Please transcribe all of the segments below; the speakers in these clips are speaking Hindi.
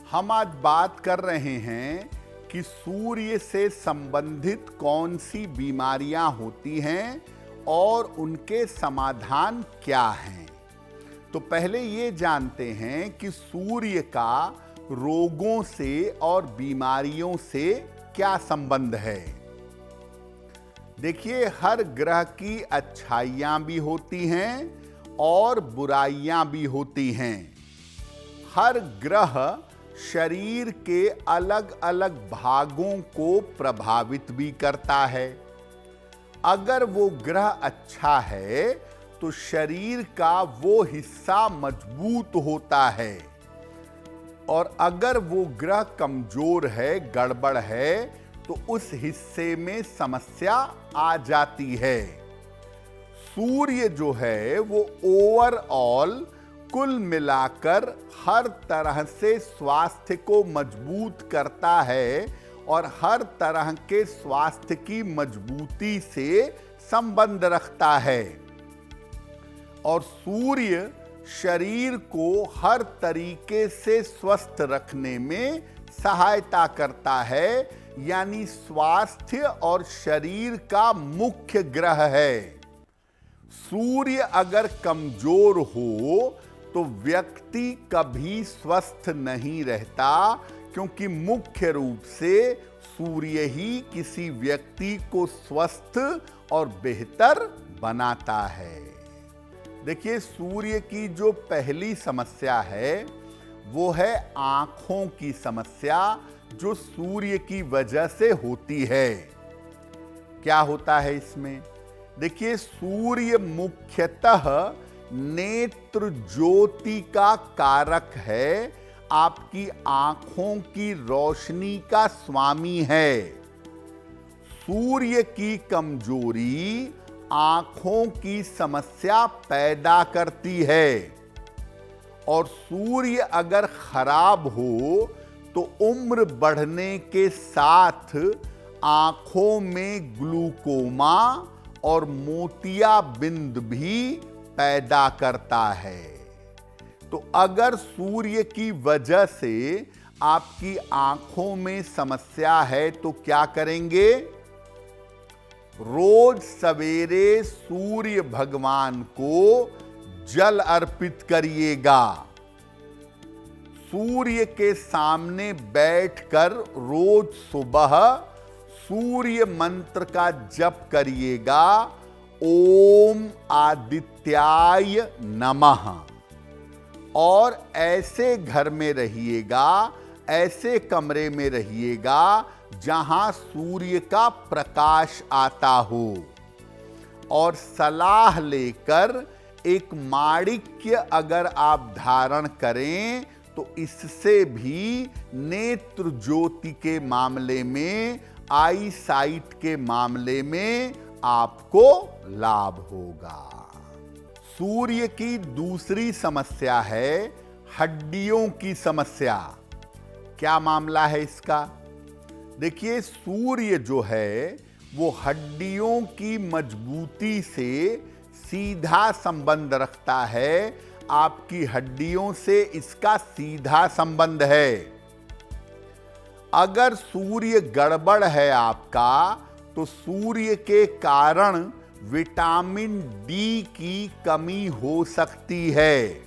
हम आज बात कर रहे हैं कि सूर्य से संबंधित कौन सी बीमारियां होती हैं और उनके समाधान क्या हैं। तो पहले ये जानते हैं कि सूर्य का रोगों से और बीमारियों से क्या संबंध है। देखिए, हर ग्रह की अच्छाइयां भी होती हैं और बुराइयां भी होती हैं। हर ग्रह शरीर के अलग अलग भागों को प्रभावित भी करता है। अगर वो ग्रह अच्छा है तो शरीर का वो हिस्सा मजबूत होता है, और अगर वो ग्रह कमजोर है, गड़बड़ है, तो उस हिस्से में समस्या आ जाती है। सूर्य जो है वो ओवरऑल कुल मिलाकर हर तरह से स्वास्थ्य को मजबूत करता है और हर तरह के स्वास्थ्य की मजबूती से संबंध रखता है। और सूर्य शरीर को हर तरीके से स्वस्थ रखने में सहायता करता है, यानी स्वास्थ्य और शरीर का मुख्य ग्रह है। सूर्य अगर कमजोर हो तो व्यक्ति कभी स्वस्थ नहीं रहता, क्योंकि मुख्य रूप से सूर्य ही किसी व्यक्ति को स्वस्थ और बेहतर बनाता है। देखिए, सूर्य की जो पहली समस्या है वो है आंखों की समस्या, जो सूर्य की वजह से होती है। क्या होता है इसमें? देखिए, सूर्य मुख्यतः नेत्र ज्योति का कारक है, आपकी आंखों की रोशनी का स्वामी है। सूर्य की कमजोरी आंखों की समस्या पैदा करती है, और सूर्य अगर खराब हो तो उम्र बढ़ने के साथ आंखों में ग्लूकोमा और मोतियाबिंद भी पैदा करता है। तो अगर सूर्य की वजह से आपकी आंखों में समस्या है तो क्या करेंगे? रोज सवेरे सूर्य भगवान को जल अर्पित करिएगा। सूर्य के सामने बैठकर रोज सुबह सूर्य मंत्र का जप करिएगा, ओम आदित्याय नमः। और ऐसे घर में रहिएगा, ऐसे कमरे में रहिएगा जहां सूर्य का प्रकाश आता हो, और सलाह लेकर एक माणिक्य अगर आप धारण करें तो इससे भी नेत्र ज्योति के मामले में, आई साइट के मामले में आपको लाभ होगा। सूर्य की दूसरी समस्या है हड्डियों की समस्या। क्या मामला है इसका? देखिए, सूर्य जो है वो हड्डियों की मजबूती से सीधा संबंध रखता है। आपकी हड्डियों से इसका सीधा संबंध है। अगर सूर्य गड़बड़ है आपका तो सूर्य के कारण विटामिन डी की कमी हो सकती है,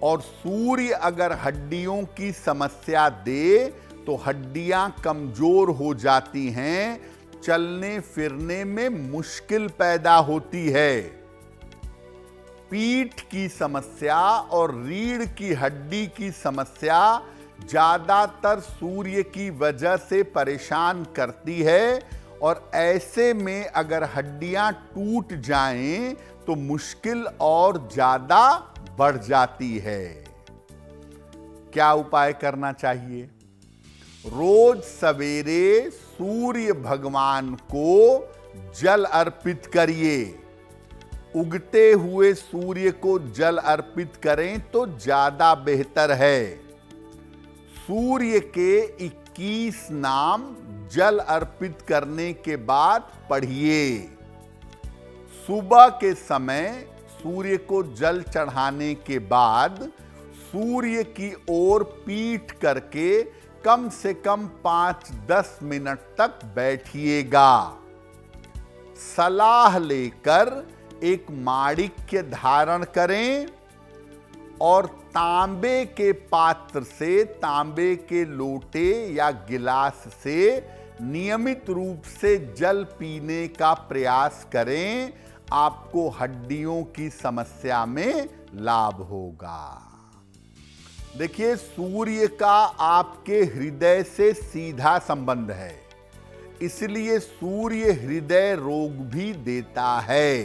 और सूर्य अगर हड्डियों की समस्या दे तो हड्डियां कमजोर हो जाती हैं, चलने फिरने में मुश्किल पैदा होती है। पीठ की समस्या और रीढ़ की हड्डी की समस्या ज्यादातर सूर्य की वजह से परेशान करती है, और ऐसे में अगर हड्डियां टूट जाएं तो मुश्किल और ज्यादा बढ़ जाती है। क्या उपाय करना चाहिए? रोज सवेरे सूर्य भगवान को जल अर्पित करिए। उगते हुए सूर्य को जल अर्पित करें तो ज्यादा बेहतर है। सूर्य के 21 नाम जल अर्पित करने के बाद पढ़िए। सुबह के समय सूर्य को जल चढ़ाने के बाद सूर्य की ओर पीठ करके कम से कम 5-10 मिनट तक बैठिएगा। सलाह लेकर एक माणिक्य धारण करें और तांबे के पात्र से, तांबे के लोटे या गिलास से नियमित रूप से जल पीने का प्रयास करें। आपको हड्डियों की समस्या में लाभ होगा। देखिए, सूर्य का आपके हृदय से सीधा संबंध है, इसलिए सूर्य हृदय रोग भी देता है।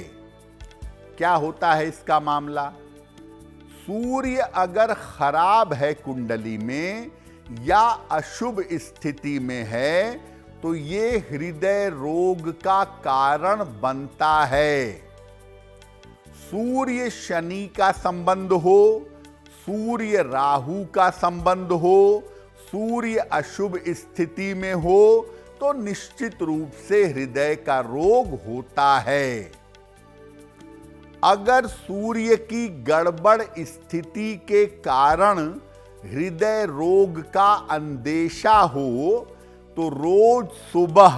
क्या होता है इसका मामला? सूर्य अगर खराब है कुंडली में या अशुभ स्थिति में है तो ये हृदय रोग का कारण बनता है। सूर्य शनि का संबंध हो, सूर्य राहु का संबंध हो, सूर्य अशुभ स्थिति में हो तो निश्चित रूप से हृदय का रोग होता है। अगर सूर्य की गड़बड़ स्थिति के कारण हृदय रोग का अंदेशा हो तो रोज सुबह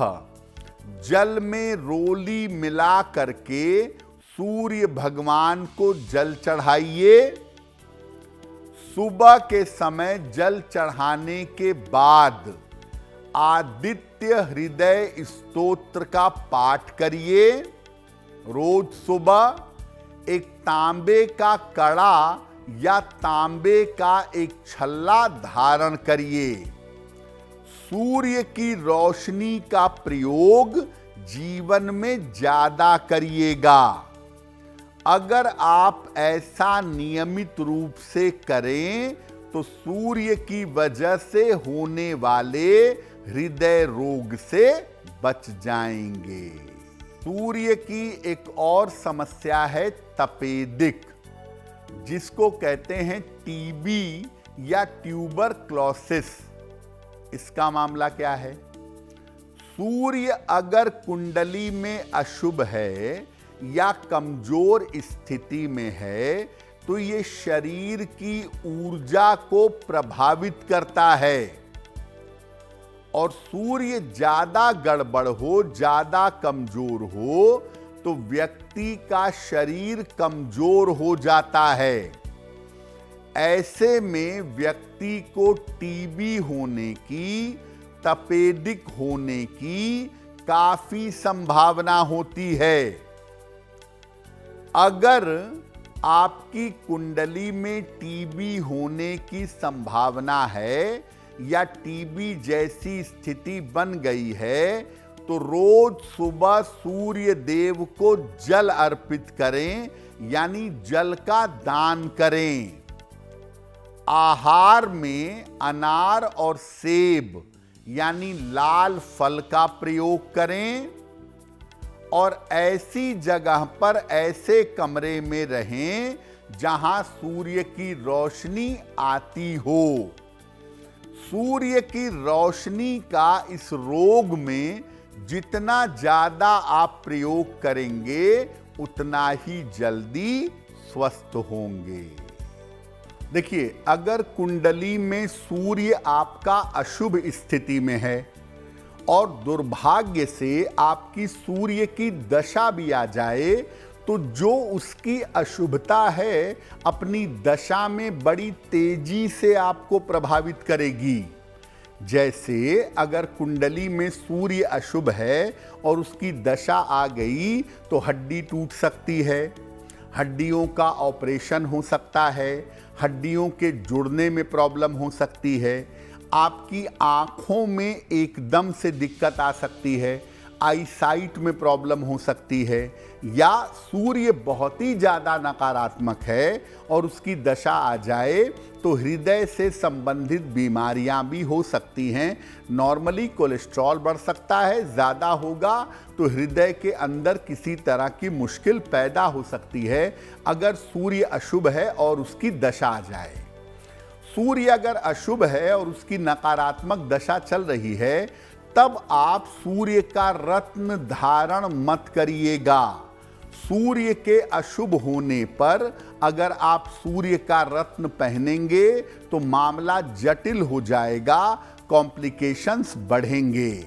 जल में रोली मिला करके सूर्य भगवान को जल चढ़ाइए। सुबह के समय जल चढ़ाने के बाद आदित्य हृदय स्तोत्र का पाठ करिए। रोज सुबह एक तांबे का कड़ा या तांबे का एक छल्ला धारण करिए। सूर्य की रोशनी का प्रयोग जीवन में ज्यादा करिएगा। अगर आप ऐसा नियमित रूप से करें तो सूर्य की वजह से होने वाले हृदय रोग से बच जाएंगे। सूर्य की एक और समस्या है तपेदिक, जिसको कहते हैं टीबी या ट्यूबरक्लोसिस। इसका मामला क्या है? सूर्य अगर कुंडली में अशुभ है या कमजोर स्थिति में है तो ये शरीर की ऊर्जा को प्रभावित करता है, और सूर्य ज्यादा गड़बड़ हो, ज्यादा कमजोर हो तो व्यक्ति का शरीर कमजोर हो जाता है। ऐसे में व्यक्ति को टीबी होने की, तपेदिक होने की काफी संभावना होती है। अगर आपकी कुंडली में टीबी होने की संभावना है या टीबी जैसी स्थिति बन गई है तो रोज सुबह सूर्य देव को जल अर्पित करें, यानी जल का दान करें। आहार में अनार और सेब यानी लाल फल का प्रयोग करें, और ऐसी जगह पर, ऐसे कमरे में रहें जहां सूर्य की रोशनी आती हो। सूर्य की रोशनी का इस रोग में जितना ज्यादा आप प्रयोग करेंगे उतना ही जल्दी स्वस्थ होंगे। देखिए, अगर कुंडली में सूर्य आपका अशुभ स्थिति में है और दुर्भाग्य से आपकी सूर्य की दशा भी आ जाए तो जो उसकी अशुभता है अपनी दशा में बड़ी तेजी से आपको प्रभावित करेगी। जैसे अगर कुंडली में सूर्य अशुभ है और उसकी दशा आ गई तो हड्डी टूट सकती है, हड्डियों का ऑपरेशन हो सकता है, हड्डियों के जुड़ने में प्रॉब्लम हो सकती है, आपकी आँखों में एकदम से दिक्कत आ सकती है, आईसाइट में प्रॉब्लम हो सकती है, या सूर्य बहुत ही ज़्यादा नकारात्मक है और उसकी दशा आ जाए तो हृदय से संबंधित बीमारियां भी हो सकती हैं। नॉर्मली कोलेस्ट्रॉल बढ़ सकता है, ज़्यादा होगा तो हृदय के अंदर किसी तरह की मुश्किल पैदा हो सकती है अगर सूर्य अशुभ है और उसकी दशा आ जाए। सूर्य अगर अशुभ है और उसकी नकारात्मक दशा चल रही है तब आप सूर्य का रत्न धारण मत करिएगा। सूर्य के अशुभ होने पर अगर आप सूर्य का रत्न पहनेंगे तो मामला जटिल हो जाएगा, कॉम्प्लिकेशंस बढ़ेंगे।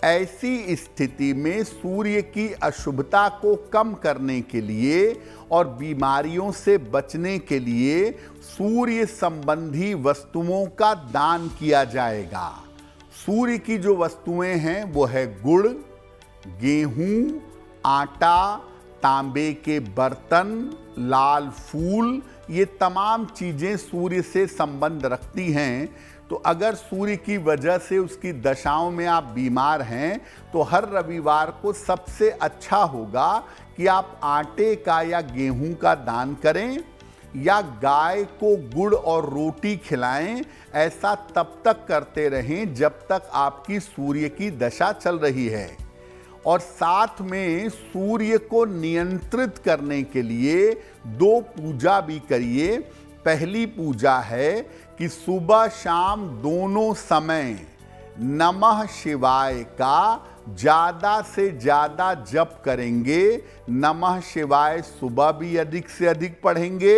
ऐसी स्थिति में सूर्य की अशुभता को कम करने के लिए और बीमारियों से बचने के लिए सूर्य संबंधी वस्तुओं का दान किया जाएगा। सूर्य की जो वस्तुएं हैं वो है गुड़, गेहूं, आटा, तांबे के बर्तन, लाल फूल, ये तमाम चीजें सूर्य से संबंध रखती हैं। तो अगर सूर्य की वजह से उसकी दशाओं में आप बीमार हैं तो हर रविवार को सबसे अच्छा होगा कि आप आटे का या गेहूं का दान करें या गाय को गुड़ और रोटी खिलाएं। ऐसा तब तक करते रहें जब तक आपकी सूर्य की दशा चल रही है। और साथ में सूर्य को नियंत्रित करने के लिए 2 पूजा भी करिए। पहली पूजा है कि सुबह शाम दोनों समय नमः शिवाय का ज्यादा से ज्यादा जप करेंगे। नमः शिवाय सुबह भी अधिक से अधिक पढ़ेंगे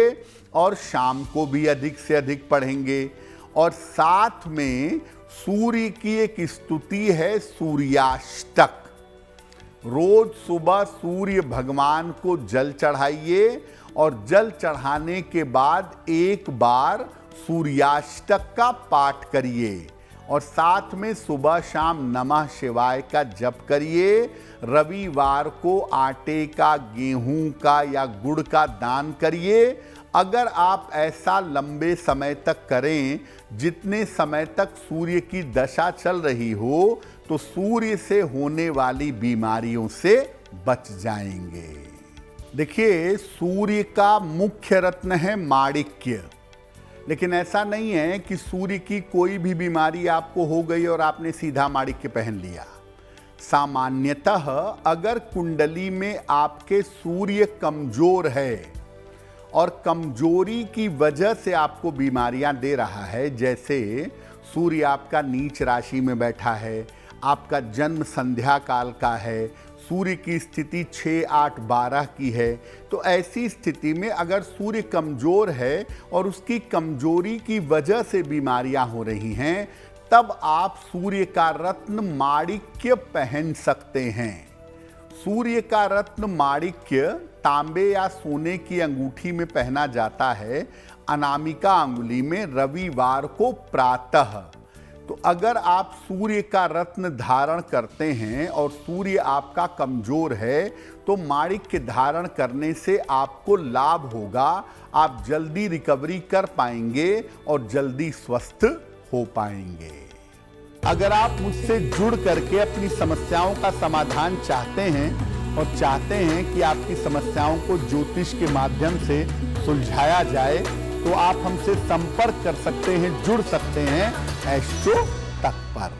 और शाम को भी अधिक से अधिक पढ़ेंगे। और साथ में सूर्य की एक स्तुति है सूर्याष्टक। रोज सुबह सूर्य भगवान को जल चढ़ाइए और जल चढ़ाने के बाद एक बार सूर्याष्टक का पाठ करिए और साथ में सुबह शाम नमः शिवाय का जप करिए। रविवार को आटे का, गेहूं का या गुड़ का दान करिए। अगर आप ऐसा लंबे समय तक करें, जितने समय तक सूर्य की दशा चल रही हो, तो सूर्य से होने वाली बीमारियों से बच जाएंगे। देखिए, सूर्य का मुख्य रत्न है माणिक्य। लेकिन ऐसा नहीं है कि सूर्य की कोई भी बीमारी आपको हो गई और आपने सीधा माणिक्य पहन लिया। सामान्यतः अगर कुंडली में आपके सूर्य कमजोर है और कमजोरी की वजह से आपको बीमारियां दे रहा है, जैसे सूर्य आपका नीच राशि में बैठा है, आपका जन्म संध्या काल का है, सूर्य की स्थिति 6, 8, 12 की है, तो ऐसी स्थिति में अगर सूर्य कमजोर है और उसकी कमजोरी की वजह से बीमारियां हो रही हैं, तब आप सूर्य का रत्न माणिक्य पहन सकते हैं। सूर्य का रत्न माणिक्य तांबे या सोने की अंगूठी में पहना जाता है, अनामिका अंगुली में, रविवार को प्रातः। तो अगर आप सूर्य का रत्न धारण करते हैं और सूर्य आपका कमजोर है तो माणिक्य धारण करने से आपको लाभ होगा। आप जल्दी रिकवरी कर पाएंगे और जल्दी स्वस्थ हो पाएंगे। अगर आप मुझसे जुड़ करके अपनी समस्याओं का समाधान चाहते हैं और चाहते हैं कि आपकी समस्याओं को ज्योतिष के माध्यम से सुलझाया जाए, तो आप हमसे संपर्क कर सकते हैं, जुड़ सकते हैं एस्ट्रो तक पर।